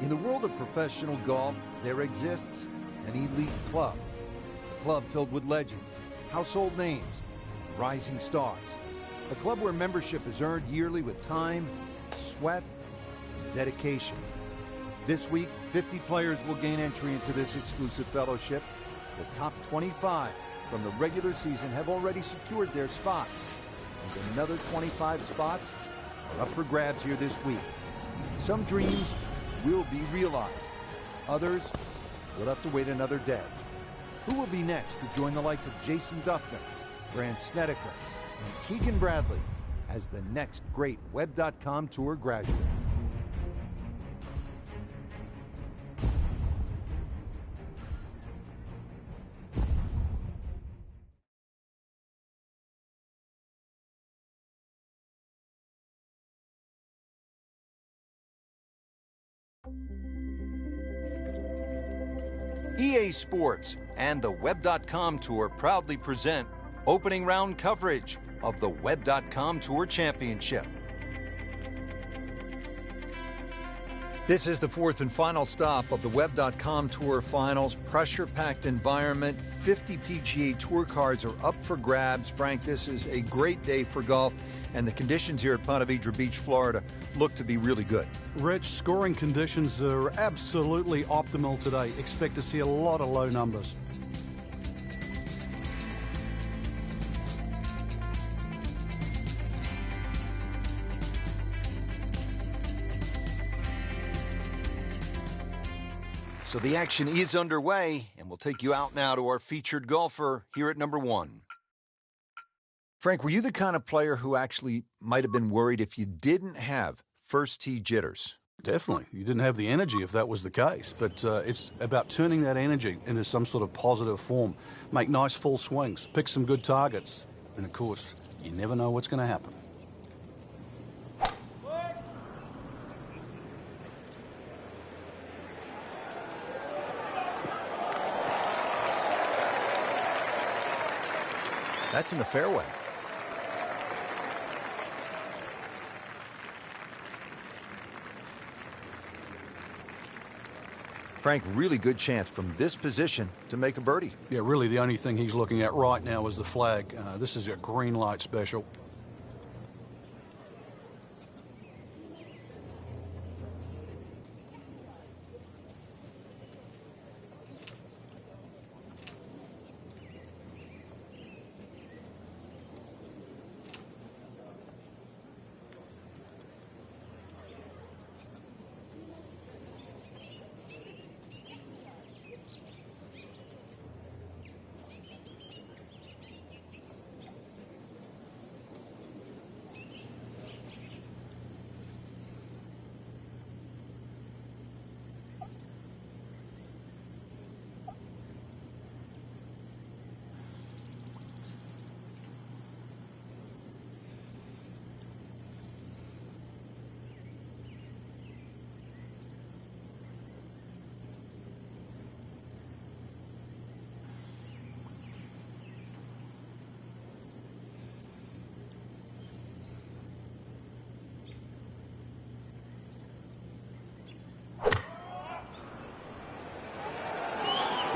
In the world of professional golf, there exists an elite club. A club filled with legends, household names, and rising stars. A club where membership is earned yearly with time, sweat, and dedication. This week, 50 players will gain entry into this exclusive fellowship. The top 25 from the regular season have already secured their spots, and another 25 spots are up for grabs here this week. Some dreams will be realized. Others will have to wait another day. Who will be next to join the likes of Jason Dufner, Grant Snedeker, and Keegan Bradley as the next great Web.com Tour graduate? EA Sports and the Web.com Tour proudly present opening round coverage of the Web.com Tour Championship. This is the fourth and final stop of the Web.com Tour Finals. Pressure-packed environment. 50 PGA Tour cards are up for grabs. Frank, this is a great day for golf, and the conditions here at Ponte Vedra Beach, Florida, look to be really good. Rich, scoring conditions are absolutely optimal today. Expect to see a lot of low numbers. So the action is underway, and we'll take you out now to our featured golfer here at number one. Frank, were you the kind of player who actually might have been worried if you didn't have first tee jitters? Definitely. You didn't have the energy if that was the case. But it's about turning that energy into some sort of positive form. Make nice full swings. Pick some good targets. And, of course, you never know what's going to happen. That's in the fairway. Frank, really good chance from this position to make a birdie. Yeah, really the only thing he's looking at right now is the flag. This is a green light special.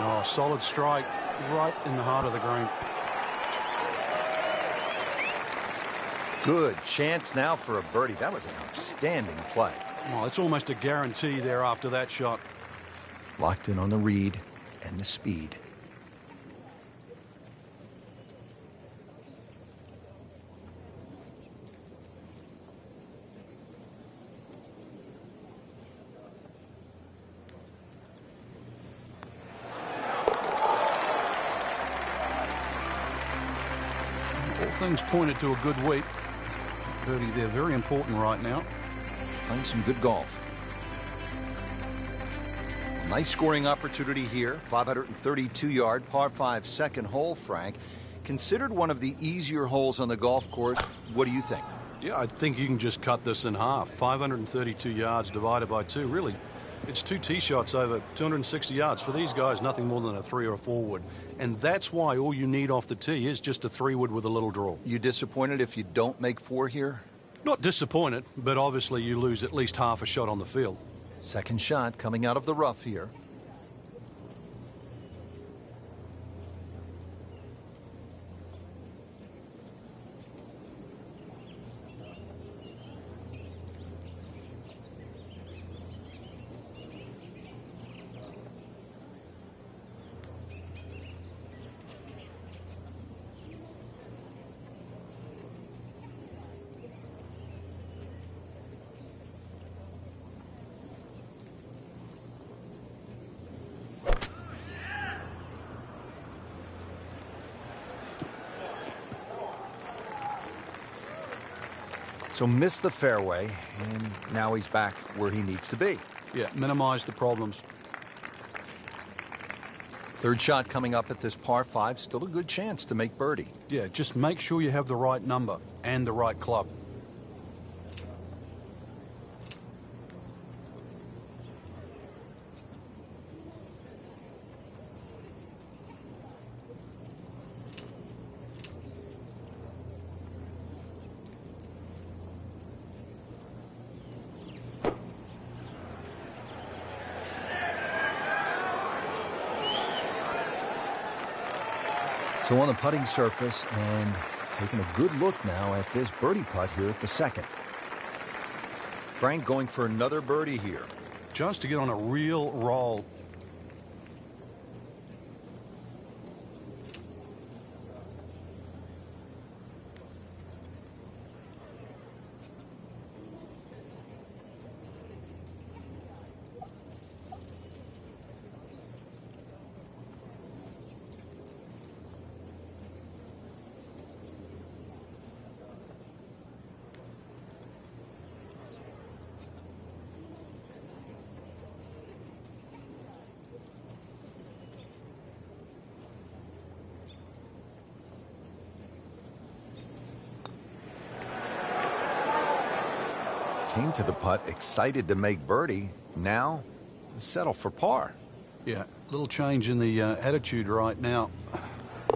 Oh, solid strike right in the heart of the green. Good chance now for a birdie. That was an outstanding play. Well, it's almost a guarantee there after that shot. Locked in on the read and the speed. Things pointed to a good week. Birdie, they're very important right now. Playing some good golf. Nice scoring opportunity here. 532-yard par 5 second hole, Frank. Considered one of the easier holes on the golf course. What do you think? Yeah, I think you can just cut this in half. 532 yards divided by 2. Really, it's 2 tee shots over 260 yards. For these guys, nothing more than a 3 or a 4 wood. And that's why all you need off the tee is just a 3 wood with a little draw. You disappointed if you don't make 4 here? Not disappointed, but obviously you lose at least half a shot on the field. Second shot coming out of the rough here. So missed the fairway, and now he's back where he needs to be. Yeah, minimize the problems. Third shot coming up at this par 5, still a good chance to make birdie. Yeah, just make sure you have the right number and the right club. So on the putting surface, and taking a good look now at this birdie putt here at the second. Frank going for another birdie here. Just to get on a real roll. Came to the putt excited to make birdie. Now settle for par. Yeah, little change in the attitude right now.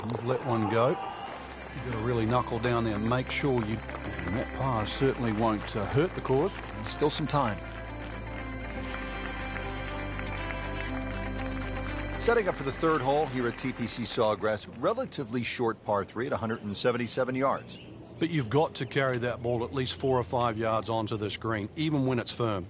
You've let one go. You've got to really knuckle down there and make sure you... And that par certainly won't hurt the cause. Still some time. Setting up for the third hole here at TPC Sawgrass. Relatively short par 3 at 177 yards. But you've got to carry that ball at least 4 or 5 yards onto this green, even when it's firm.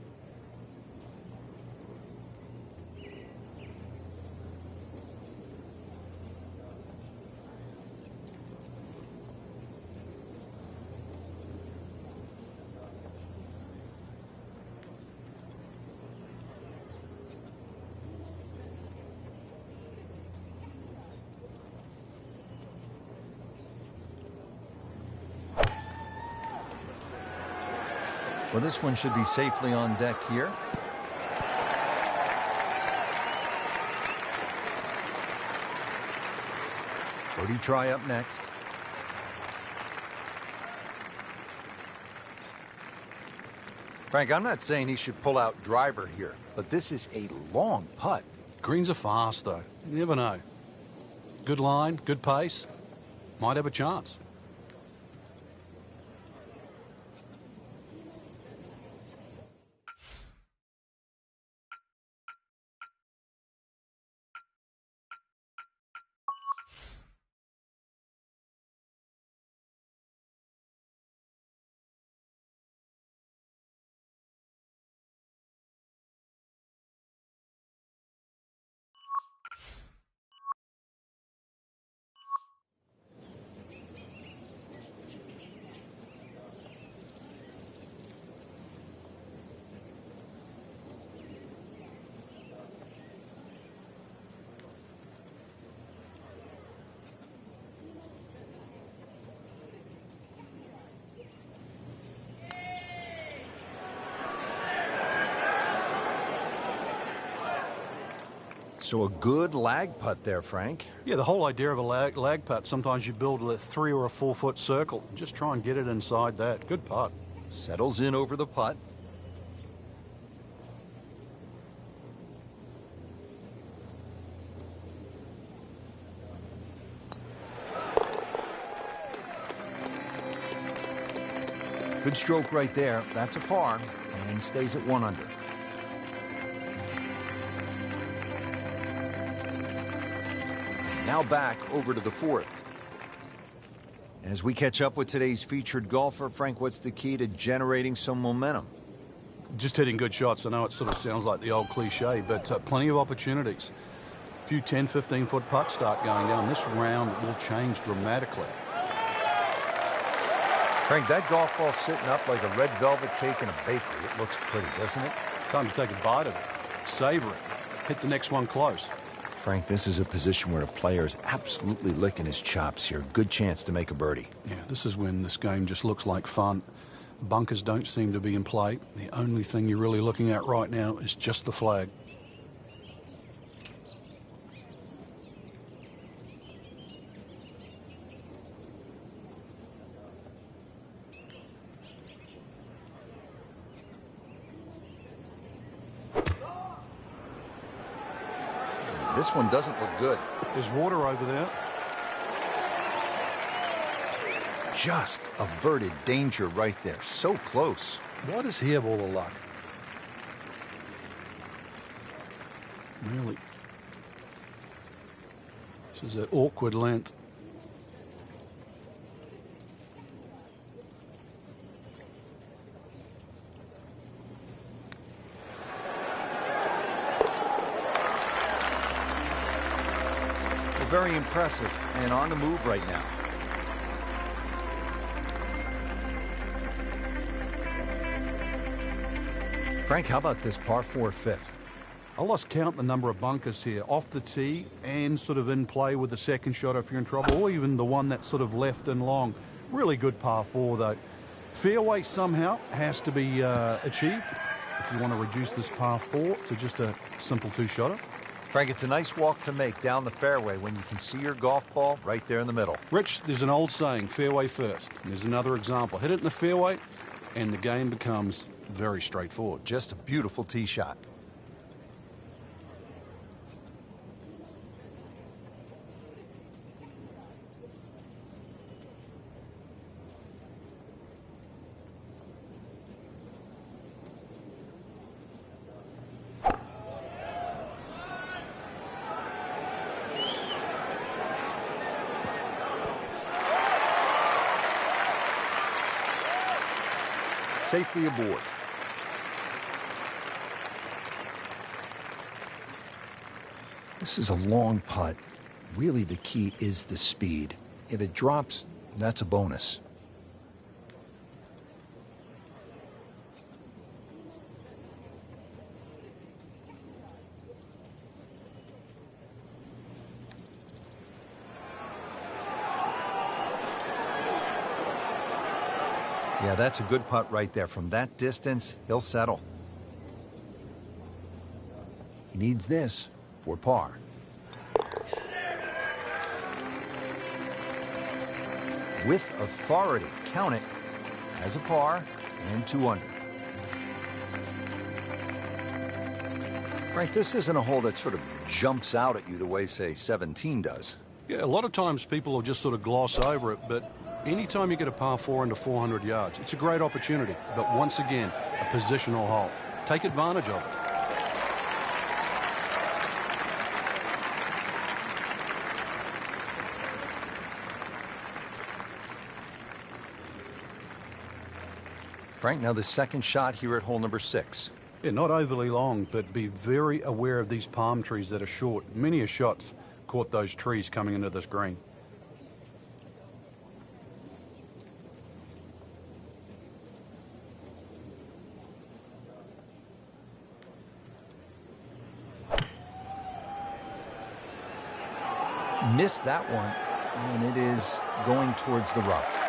Well, this one should be safely on deck here. Birdie try up next. Frank, I'm not saying he should pull out driver here, but this is a long putt. Greens are fast, though. You never know. Good line, good pace. Might have a chance. So a good lag putt there, Frank. Yeah, the whole idea of a lag putt, sometimes you build a 3 or a 4 foot circle. Just try and get it inside that. Good putt. Settles in over the putt. Good stroke right there. That's a par, and stays at 1 under. Now back over to the fourth. As we catch up with today's featured golfer, Frank, what's the key to generating some momentum? Just hitting good shots. I know it sort of sounds like the old cliche, but plenty of opportunities. A few 10, 15-foot putts start going down. This round will change dramatically. Frank, that golf ball sitting up like a red velvet cake in a bakery. It looks pretty, doesn't it? Time to take a bite of it. Savor it. Hit the next one close. Frank, this is a position where a player is absolutely licking his chops here. Good chance to make a birdie. Yeah, this is when this game just looks like fun. Bunkers don't seem to be in play. The only thing you're really looking at right now is just the flag. This one doesn't look good. There's water over there. Just averted danger right there. So close. Why does he have all the luck? Really? This is an awkward length. Very impressive and on the move right now. Frank, how about this par 4 fifth? I lost count the number of bunkers here, off the tee and sort of in play with the second shot if you're in trouble, or even the one that's sort of left and long. Really good par 4 though. Fairway somehow has to be achieved if you want to reduce this par 4 to just a simple two-shotter. Frank, it's a nice walk to make down the fairway when you can see your golf ball right there in the middle. Rich, there's an old saying, fairway first. There's another example. Hit it in the fairway, and the game becomes very straightforward. Just a beautiful tee shot. Safely aboard. This is a long putt. Really, the key is the speed. If it drops, that's a bonus. Yeah, that's a good putt right there. From that distance, he'll settle. He needs this for par. With authority, count it as a par and 2 under. Frank, this isn't a hole that sort of jumps out at you the way, say, 17 does. Yeah, a lot of times people will just sort of gloss over it, but anytime you get a par 4 into 400 yards, it's a great opportunity. But once again, a positional hole. Take advantage of it. Frank, now the second shot here at hole number 6. Yeah, not overly long, but be very aware of these palm trees that are short. Many a shot's caught those trees coming into this green. Missed that one, and it is going towards the rough.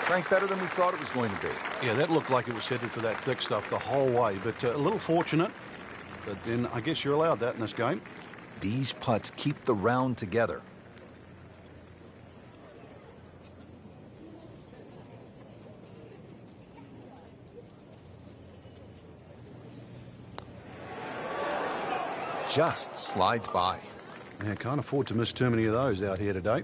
Frank, better than we thought it was going to be. Yeah, that looked like it was headed for that thick stuff the whole way, but a little fortunate. But then I guess you're allowed that in this game. These putts keep the round together. Just slides by. Yeah, can't afford to miss too many of those out here today.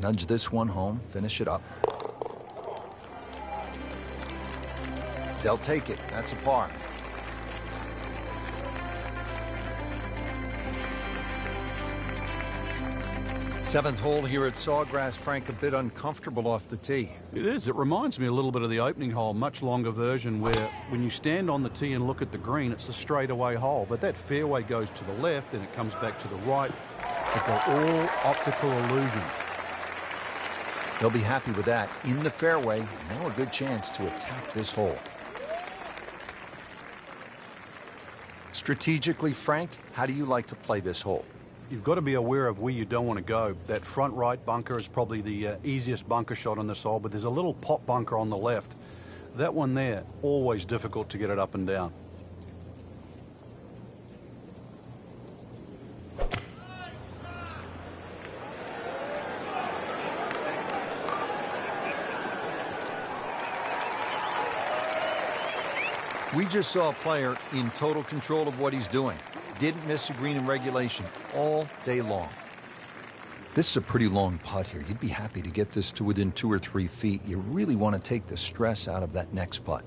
Nudge this one home, finish it up. They'll take it. That's a par. Seventh hole here at Sawgrass. Frank, a bit uncomfortable off the tee. It is. It reminds me a little bit of the opening hole, much longer version, where when you stand on the tee and look at the green, it's a straightaway hole. But that fairway goes to the left and it comes back to the right. But they're all optical illusions. They'll be happy with that. In the fairway, now a good chance to attack this hole. Strategically, Frank, how do you like to play this hole? You've got to be aware of where you don't want to go. That front right bunker is probably the easiest bunker shot on this hole, but there's a little pop bunker on the left. That one there, always difficult to get it up and down. We just saw a player in total control of what he's doing. Didn't miss a green in regulation all day long. This is a pretty long putt here. You'd be happy to get this to within 2 or 3 feet. You really want to take the stress out of that next putt.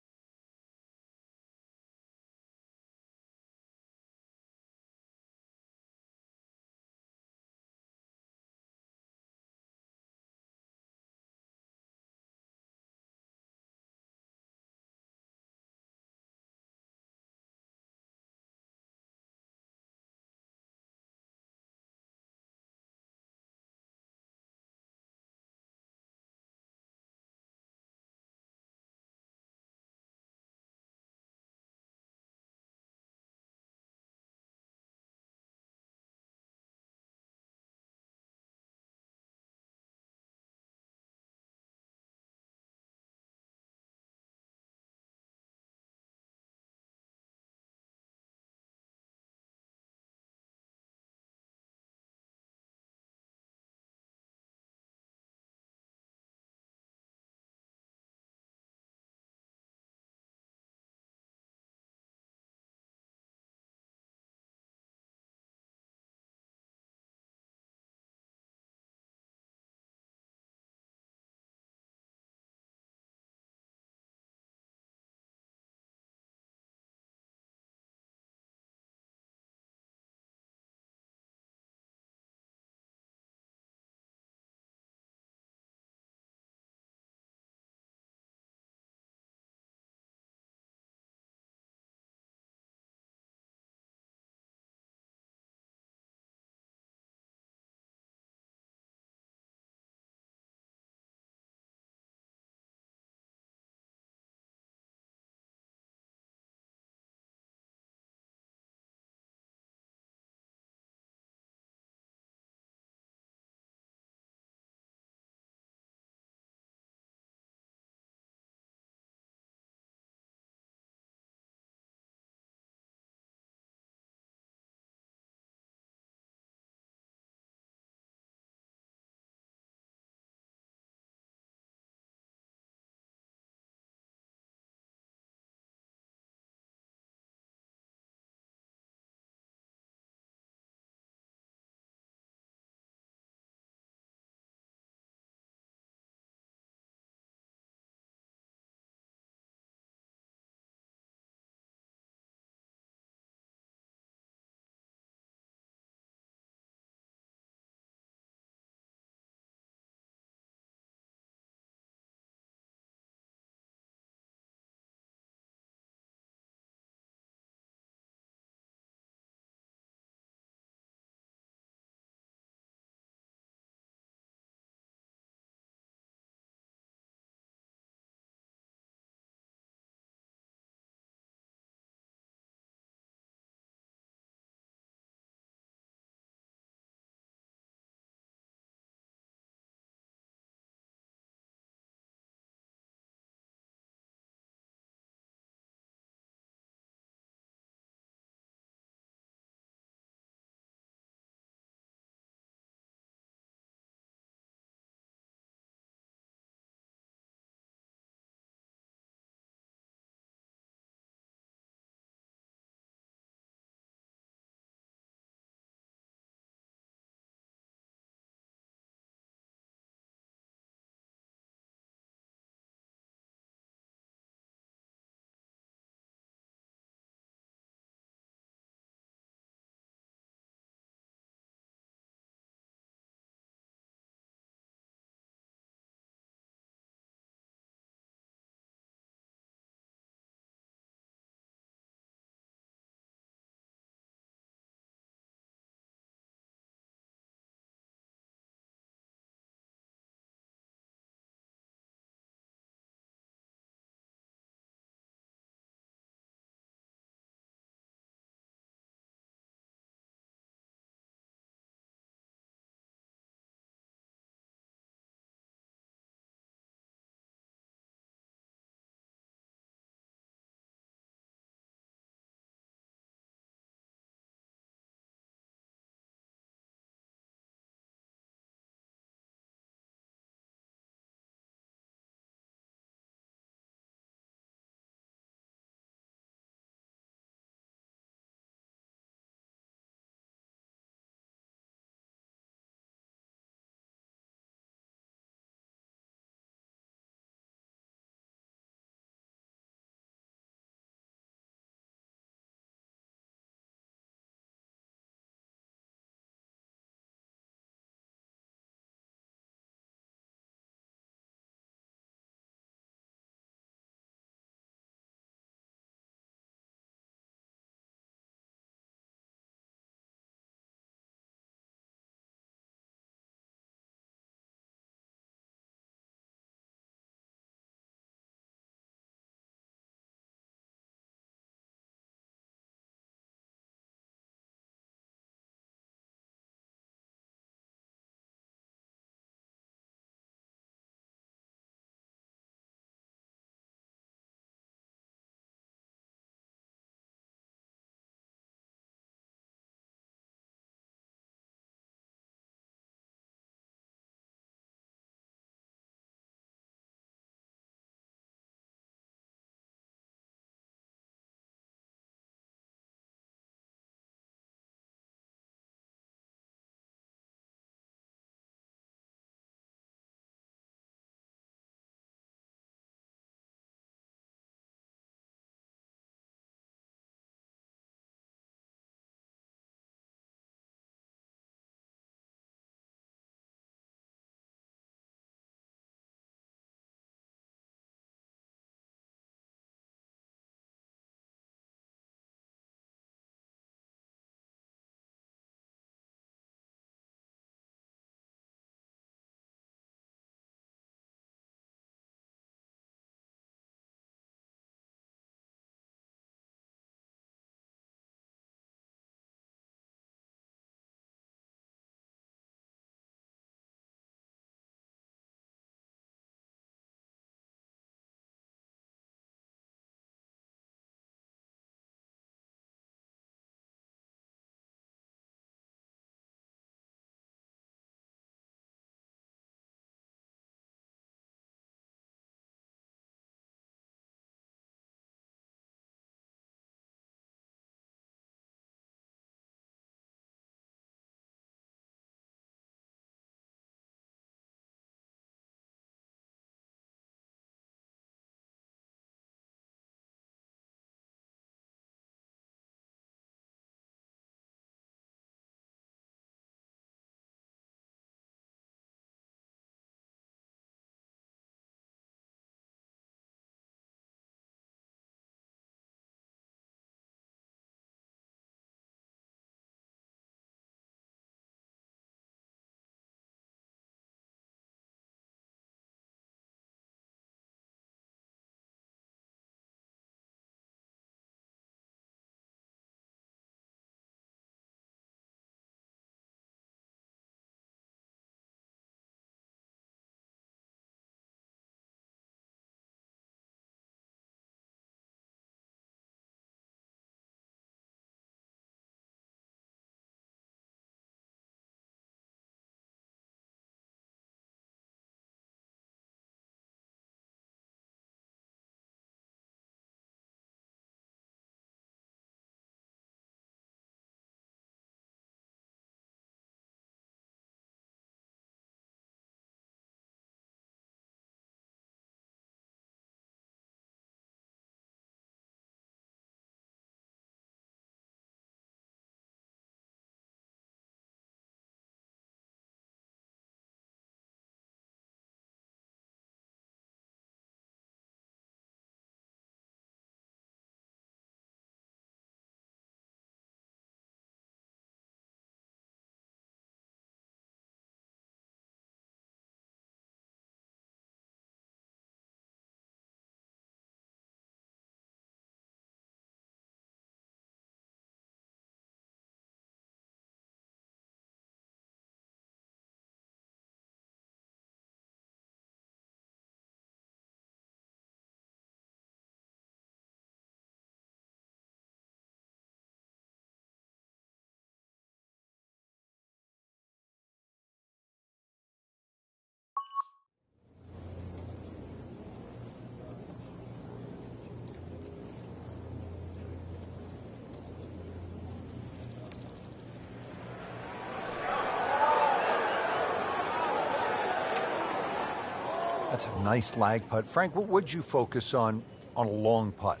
That's a nice lag putt. Frank, what would you focus on a long putt?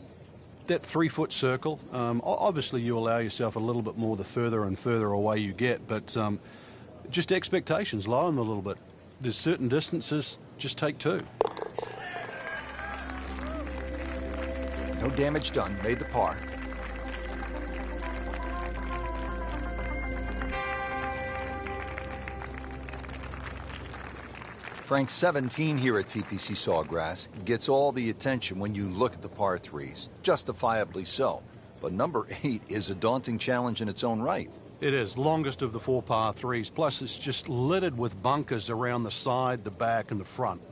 That 3-foot circle, obviously you allow yourself a little bit more the further and further away you get, but just expectations, lower them a little bit. There's certain distances, just take 2. No damage done, made the par. Frank, 17 here at TPC Sawgrass gets all the attention when you look at the par 3s, justifiably so. But number 8 is a daunting challenge in its own right. It is, longest of the 4 par 3s, plus it's just littered with bunkers around the side, the back, and the front.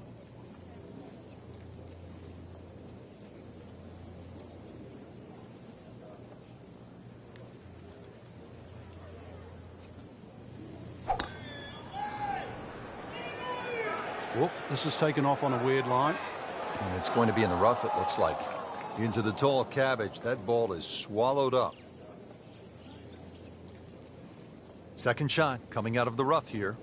Whoop, this is taken off on a weird line. And it's going to be in the rough, it looks like. Into the tall cabbage. That ball is swallowed up. Second shot coming out of the rough here.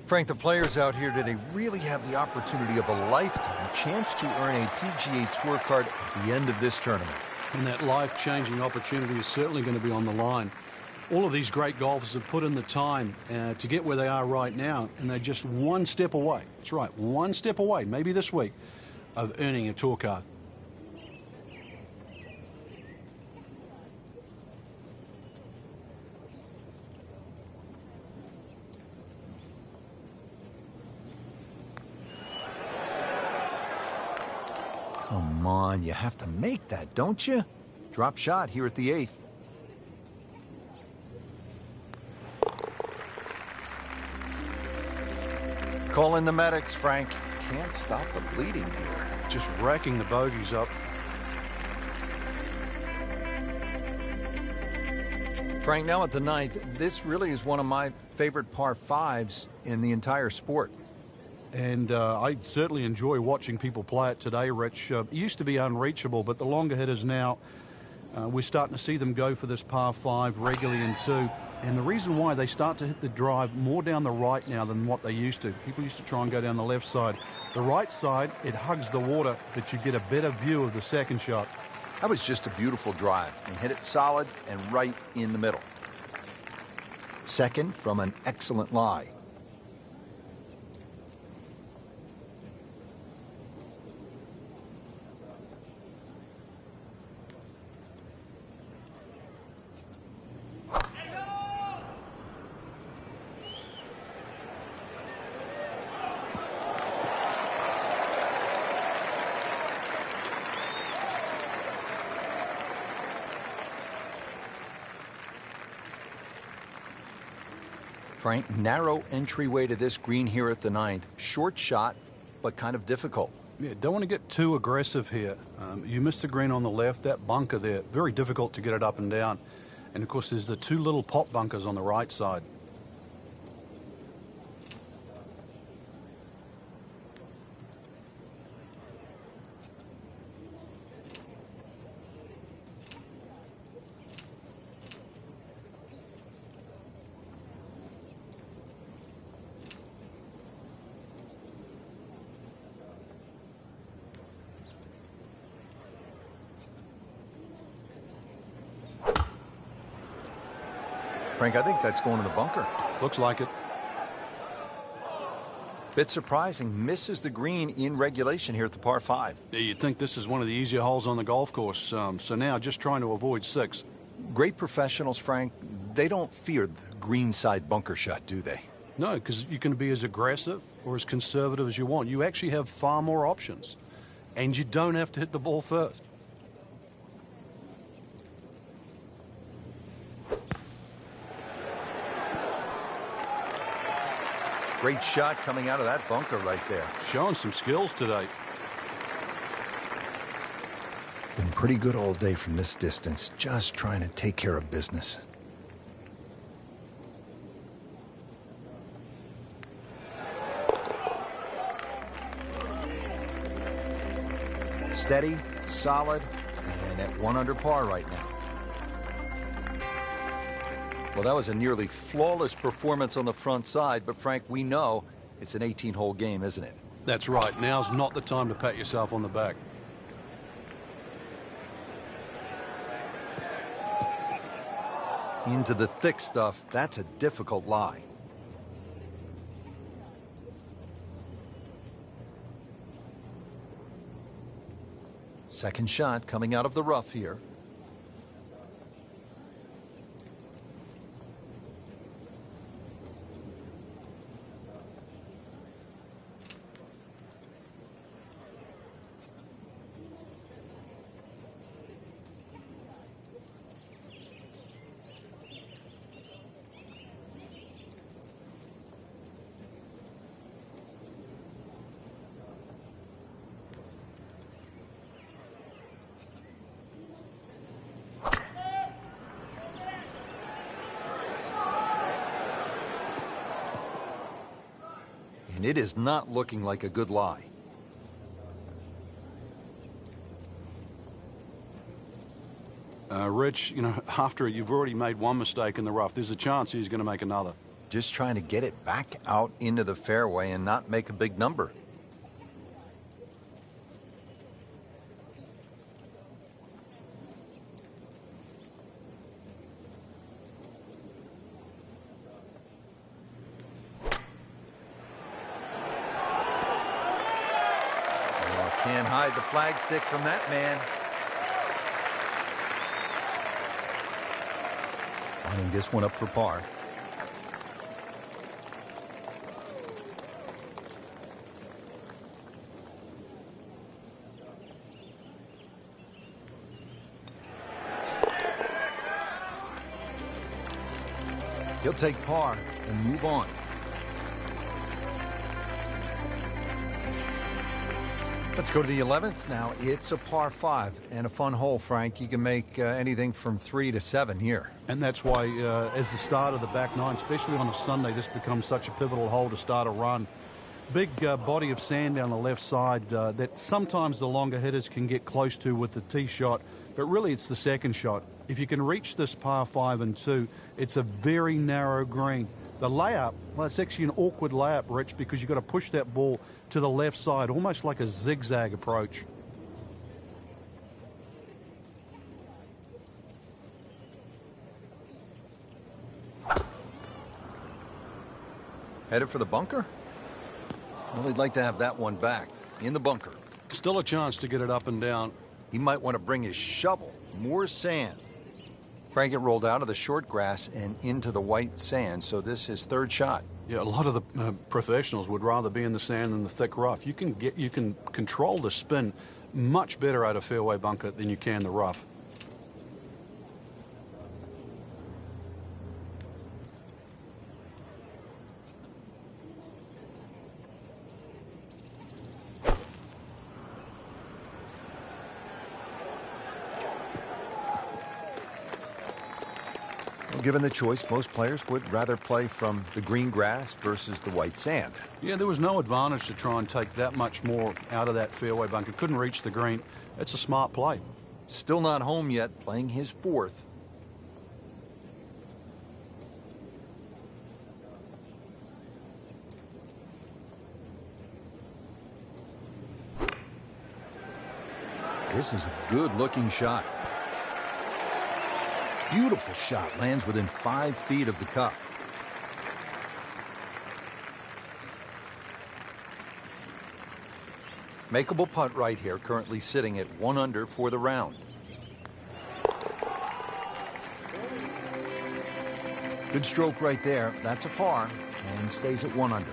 Frank, the players out here today really have the opportunity of a lifetime, a chance to earn a PGA Tour card at the end of this tournament. And that life-changing opportunity is certainly going to be on the line. All of these great golfers have put in the time to get where they are right now, and they're just one step away. That's right, one step away, maybe this week, of earning a tour card. Come on, you have to make that, don't you? Drop shot here at the 8th. Call in the medics, Frank. Can't stop the bleeding here. Just racking the bogeys up. Frank, now at the 9th, this really is one of my favorite par 5s in the entire sport. And I certainly enjoy watching people play it today, Rich. It used to be unreachable, but the longer hitters now, we're starting to see them go for this par 5 regularly in 2. And the reason why they start to hit the drive more down the right now than what they used to. People used to try and go down the left side. The right side, it hugs the water, but you get a better view of the second shot. That was just a beautiful drive and hit it solid and right in the middle. Second from an excellent lie. Frank, narrow entryway to this green here at the 9th. Short shot, but kind of difficult. Yeah, don't want to get too aggressive here. You missed the green on the left, that bunker there, very difficult to get it up and down. And of course, there's the 2 little pop bunkers on the right side. Frank, I think that's going to the bunker. Looks like it. Bit surprising. Misses the green in regulation here at the par 5. Yeah, you'd think this is one of the easier holes on the golf course. So now just trying to avoid 6. Great professionals, Frank. They don't fear the green side bunker shot, do they? No, because you can be as aggressive or as conservative as you want. You actually have far more options. And you don't have to hit the ball first. Great shot coming out of that bunker right there. Showing some skills today. Been pretty good all day from this distance, just trying to take care of business. Steady, solid, and at 1 under par right now. Well, that was a nearly flawless performance on the front side, but Frank, we know it's an 18-hole game, isn't it? That's right. Now's not the time to pat yourself on the back. Into the thick stuff, that's a difficult lie. Second shot coming out of the rough here. And it is not looking like a good lie. Rich, you know, after you've already made one mistake in the rough, there's a chance he's going to make another. Just trying to get it back out into the fairway and not make a big number. Can't hide the flagstick from that man. Lining this one up for par. He'll take par and move on. Let's go to the 11th now. It's a par 5 and a fun hole, Frank. You can make anything from 3 to 7 here. And that's why, as the start of the back nine, especially on a Sunday, this becomes such a pivotal hole to start a run. Big body of sand down the left side that sometimes the longer hitters can get close to with the tee shot, but really it's the second shot. If you can reach this par 5 and 2, it's a very narrow green. The layup, well, it's actually an awkward layup, Rich, because you've got to push that ball to the left side, almost like a zigzag approach. Headed for the bunker? Well, he'd like to have that one back in the bunker. Still a chance to get it up and down. He might want to bring his shovel. More sand. Frank, it rolled out of the short grass and into the white sand, so this is third shot. Yeah, a lot of the professionals would rather be in the sand than the thick rough. You can control the spin much better out of fairway bunker than you can the rough. Given the choice, most players would rather play from the green grass versus the white sand. Yeah, there was no advantage to try and take that much more out of that fairway bunker. Couldn't reach the green. It's a smart play. Still not home yet, playing his fourth. This is a good-looking shot. Beautiful shot, lands within 5 feet of the cup. Makeable putt right here, currently sitting at 1 under for the round. Good stroke right there. That's a par and stays at 1 under.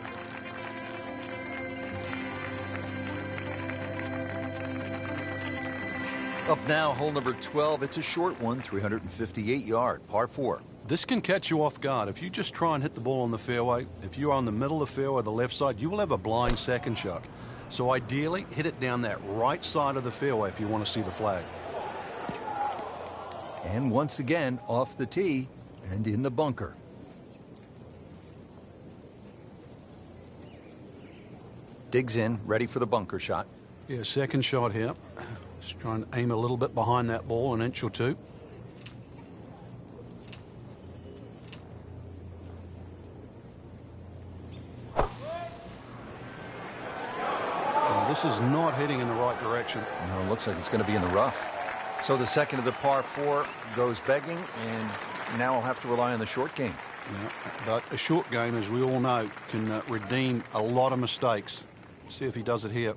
Up now, hole number 12. It's a short one, 358-yard, par 4. This can catch you off guard. If you just try and hit the ball on the fairway, if you're on the middle of the fairway, the left side, you will have a blind second shot. So ideally, hit it down that right side of the fairway if you want to see the flag. And once again, off the tee and in the bunker. Digs in, ready for the bunker shot. Yeah, second shot here. Just try and aim a little bit behind that ball, an inch or two. This is not heading in the right direction. No, it looks like it's going to be in the rough. So the second of the par 4 goes begging, and now I'll have to rely on the short game. Yeah, but a short game, as we all know, can redeem a lot of mistakes. See if he does it here.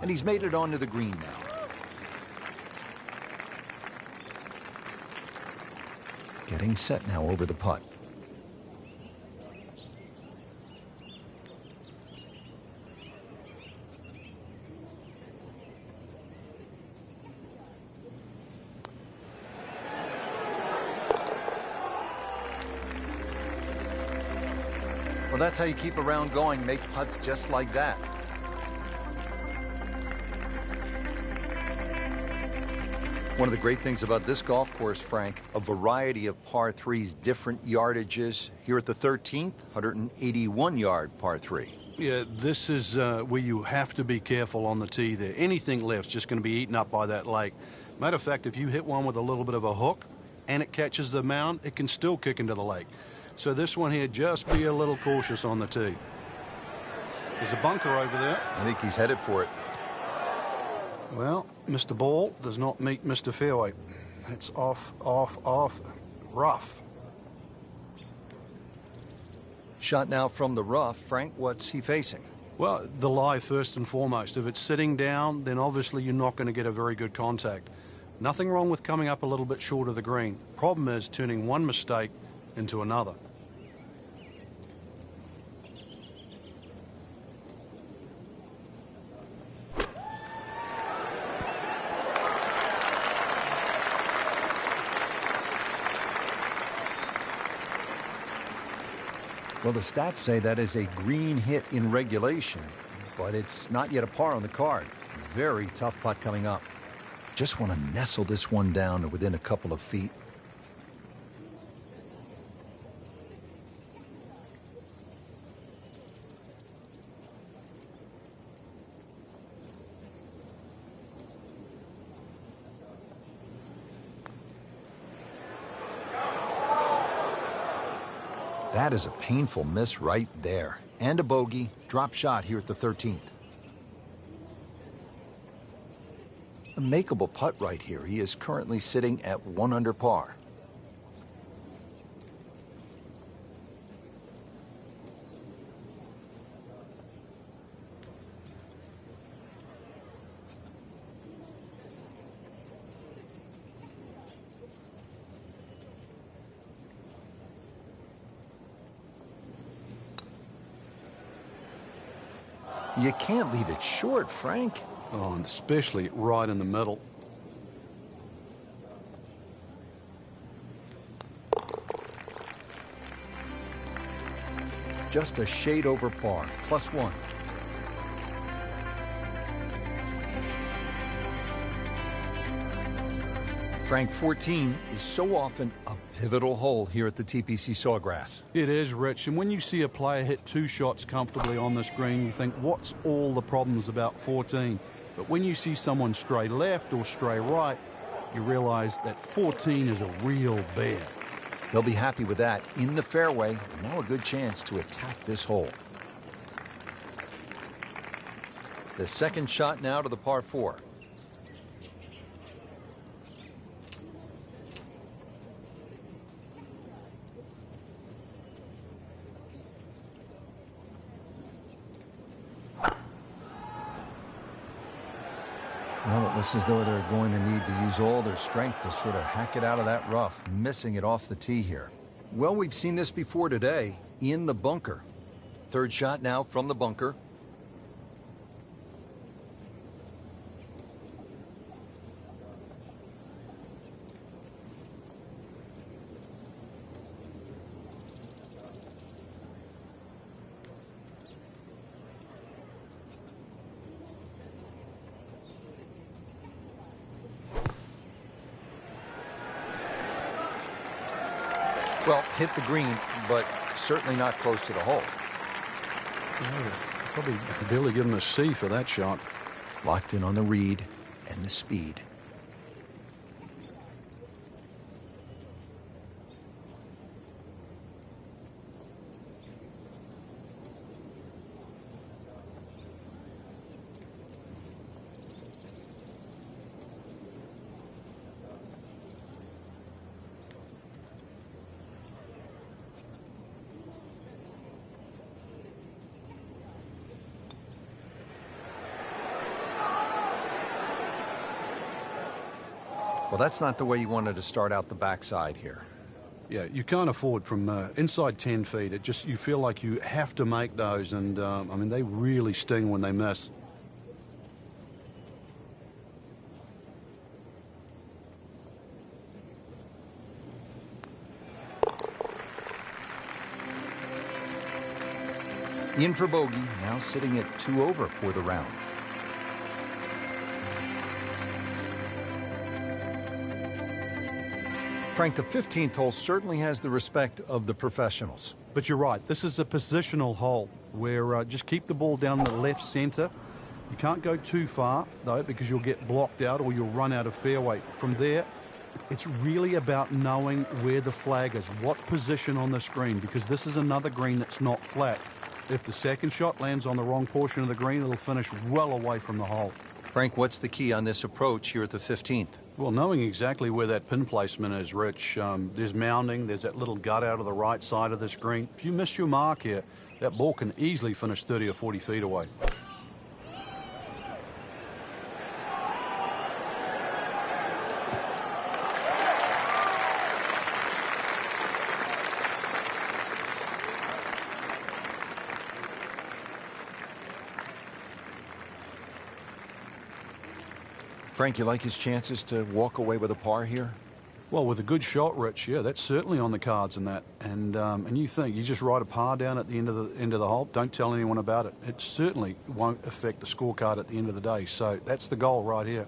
And he's made it onto the green now. Getting set now over the putt. Well, that's how you keep a round going. Make putts just like that. One of the great things about this golf course, Frank, a variety of par 3s, different yardages. Here at the 13th, 181-yard par 3. Yeah, this is where you have to be careful on the tee there. Anything left's just going to be eaten up by that lake. Matter of fact, if you hit one with a little bit of a hook and it catches the mound, it can still kick into the lake. So this one here, just be a little cautious on the tee. There's a bunker over there. I think he's headed for it. Well, Mr. Ball does not meet Mr. Fairway. It's off, off, off, rough. Shot now from the rough. Frank, what's he facing? Well, the lie first and foremost. If it's sitting down, then obviously you're not going to get a very good contact. Nothing wrong with coming up a little bit short of the green. Problem is turning one mistake into another. Well, the stats say that is a green hit in regulation, but it's not yet a par on the card. Very tough putt coming up. Just want to nestle this one down to within a couple of feet. That is a painful miss right there. And a bogey. Drop shot here at the 13th. A makeable putt right here. He is currently sitting at 1 under par. You can't leave it short, Frank. Oh, and especially right in the middle. Just a shade over par, +1. Frank, 14 is so often a pivotal hole here at the TPC Sawgrass. It is, Rich, and when you see a player hit 2 shots comfortably on this green, you think, what's all the problems about 14? But when you see someone stray left or stray right, you realize that 14 is a real bear. They'll be happy with that in the fairway, and now a good chance to attack this hole. The second shot now to the par 4. Well, it looks as though they're going to need to use all their strength to sort of hack it out of that rough, missing it off the tee here. Well, we've seen this before today in the bunker. Third shot now from the bunker. Well, hit the green, but certainly not close to the hole. Probably barely give him a C for that shot. Locked in on the read and the speed. Well, that's not the way you wanted to start out the backside here. Yeah, you can't afford from inside 10 feet. You feel like you have to make those, and I mean, they really sting when they miss. In for bogey, now sitting at 2 over for the round. Frank, the 15th hole certainly has the respect of the professionals. But you're right. This is a positional hole where just keep the ball down the left center. You can't go too far, though, because you'll get blocked out or you'll run out of fairway. From there, it's really about knowing where the flag is, what position on the screen, because this is another green that's not flat. If the second shot lands on the wrong portion of the green, it'll finish well away from the hole. Frank, what's the key on this approach here at the 15th? Well, knowing exactly where that pin placement is, Rich. There's mounding, there's that little gut out of the right side of the screen. If you miss your mark here, that ball can easily finish 30 or 40 feet away. Frank, you like his chances to walk away with a par here? Well, with a good shot, Rich, yeah, that's certainly on the cards in that. And you think you just write a par down at the end of the hole, don't tell anyone about it. It certainly won't affect the scorecard at the end of the day. So that's the goal right here.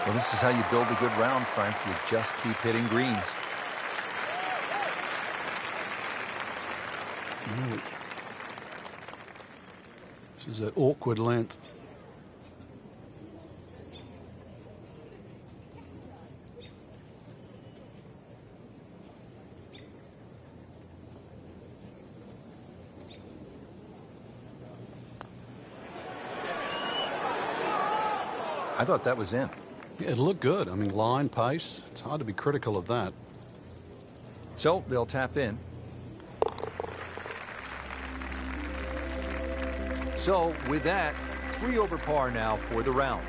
Well, this is how you build a good round, Frank. You just keep hitting greens. This is an awkward length. I thought that was in. Yeah, it looked good. I mean, line, pace. It's hard to be critical of that. So they'll tap in. So with that, 3 over par now for the round.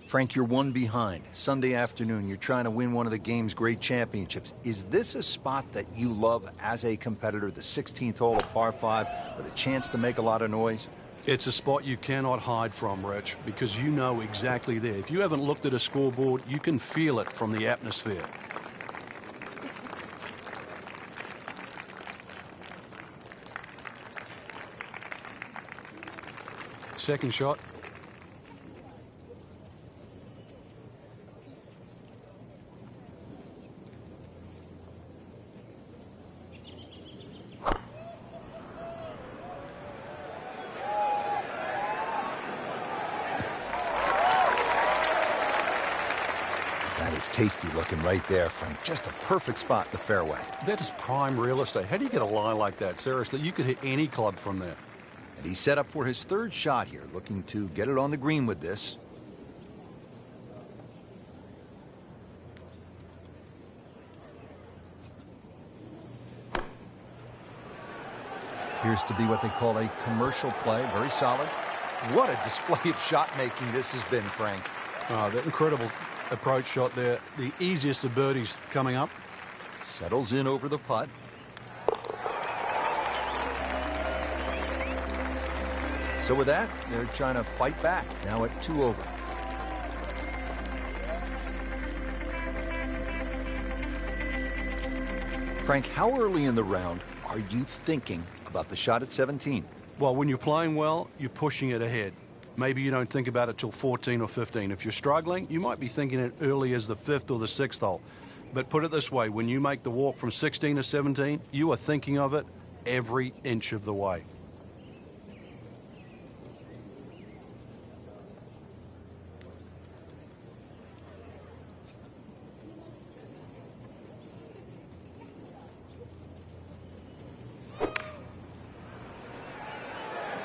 Frank, you're 1 behind. Sunday afternoon, you're trying to win one of the game's great championships. Is this a spot that you love as a competitor, the 16th hole of par 5, with a chance to make a lot of noise? It's a spot you cannot hide from, Rich, because you know exactly there. If you haven't looked at a scoreboard, you can feel it from the atmosphere. Second shot. That is tasty looking right there, Frank. Just a perfect spot in the fairway. That is prime real estate. How do you get a lie like that? Seriously, you could hit any club from there. And he's set up for his 3rd shot here, looking to get it on the green with this. Appears to be what they call a commercial play. Very solid. What a display of shot making this has been, Frank. That incredible approach shot there. The easiest of birdies coming up. Settles in over the putt. So with that, they're trying to fight back, now at 2 over. Frank, how early in the round are you thinking about the shot at 17? Well, when you're playing well, you're pushing it ahead. Maybe you don't think about it till 14 or 15. If you're struggling, you might be thinking it early as the 5th or the 6th hole. But put it this way, when you make the walk from 16 to 17, you are thinking of it every inch of the way.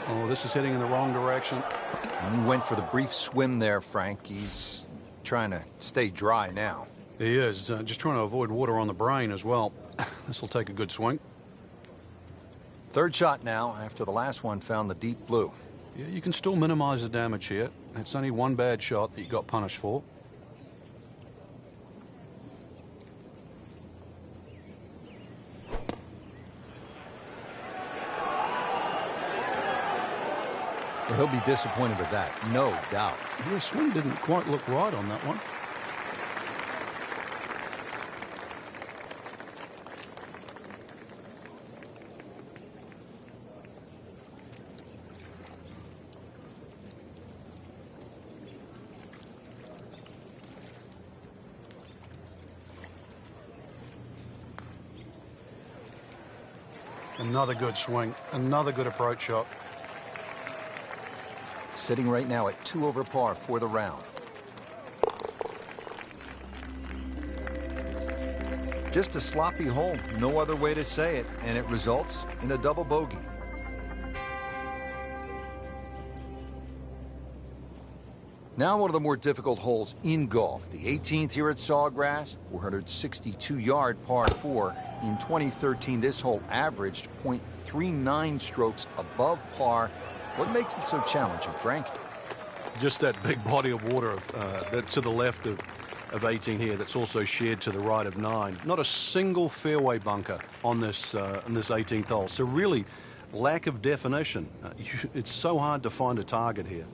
Oh, this is heading in the wrong direction. And he went for the brief swim there, Frank. He's trying to stay dry now. He is, just trying to avoid water on the brain as well. This will take a good swing. Third shot now, after the last one found the deep blue. Yeah, you can still minimize the damage here. It's only one bad shot that you got punished for. Well, he'll be disappointed with that, no doubt. The swing didn't quite look right on that one. Another good swing, another good approach shot. Sitting right now at 2 over par for the round. Just a sloppy hole, no other way to say it, and it results in a double bogey. Now one of the more difficult holes in golf, the 18th here at Sawgrass, 462-yard par 4. In 2013, this hole averaged .39 strokes above par. What makes it so challenging, Frank? Just that big body of water that's to the left of 18 here that's also shared to the right of 9. Not a single fairway bunker on this 18th hole. So really, lack of definition. It's so hard to find a target here.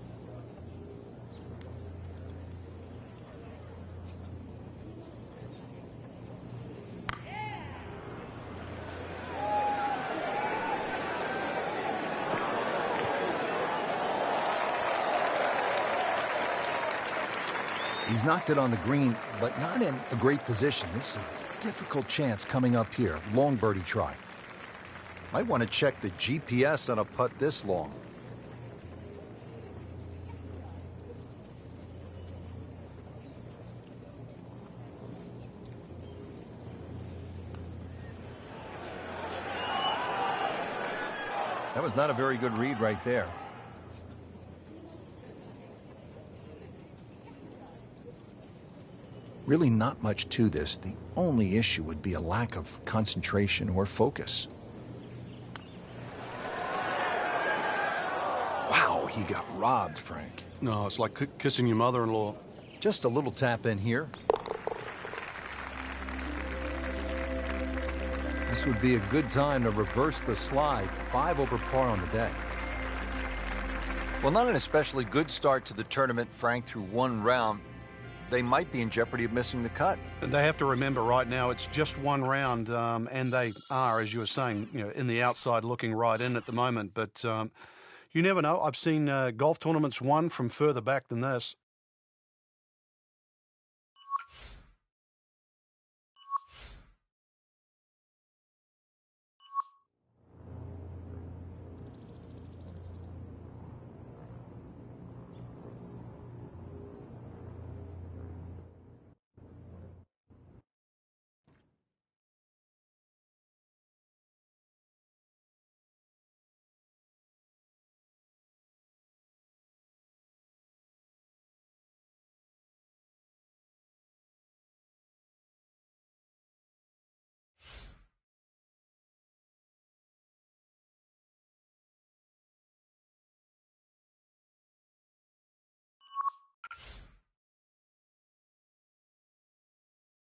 He's knocked it on the green, but not in a great position. This is a difficult chance coming up here. Long birdie try. Might want to check the GPS on a putt this long. That was not a very good read right there. Really not much to this. The only issue would be a lack of concentration or focus. Wow, he got robbed, Frank. No, it's like kissing your mother-in-law. Just a little tap in here. This would be a good time to reverse the slide. 5 over par on the day. Well, not an especially good start to the tournament, Frank, through one round. They might be in jeopardy of missing the cut. They have to remember right now it's just one round, and they are, as you were saying, in the outside looking right in at the moment. But you never know. I've seen golf tournaments won from further back than this.